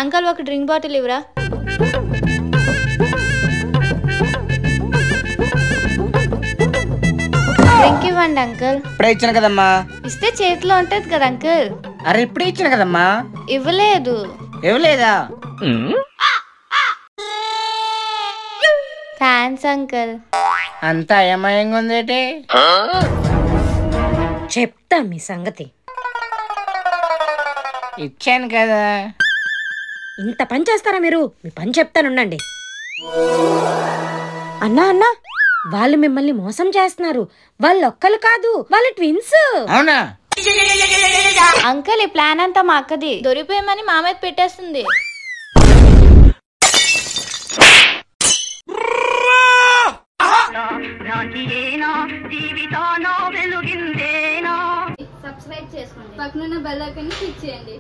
Uncle ఒక drink bottle ఇవ్వరా? Drink ఇవ్వండి అంకల్. ఇప్పుడే ఇచ్చాను కదమ్మా. ఇస్తే చేతిలో ఉంటది కదా అంకల్. అరే ఇప్పుడే ఇచ్చాను కదమ్మా. ఇవ్వలేదు. ఇవ్వలేదా? Thanks uncle. అంత అయమయంగా ఉందేటి? చెప్తా మీ సంగతి. ఇచ్చాను కదా. ఇంత పని చేస్తారా మీరు? మీ పని చెప్తానుండండి. అన్నా అన్నా, వాళ్ళు మిమ్మల్ని మోసం చేస్తున్నారు. వాళ్ళు ఒక్కలు కాదు, వాళ్ళు ట్విన్స్. అవునా? అంకల్ ఈ ప్లాన్ అంతా మా అక్కది. దొరికిపోయామని మా మీద పెట్టేస్తుంది. సబ్స్క్రైబ్ చేసుకోండి, పక్కనున్న బెల్ ఐకాన్ ని క్లిక్ చేయండి.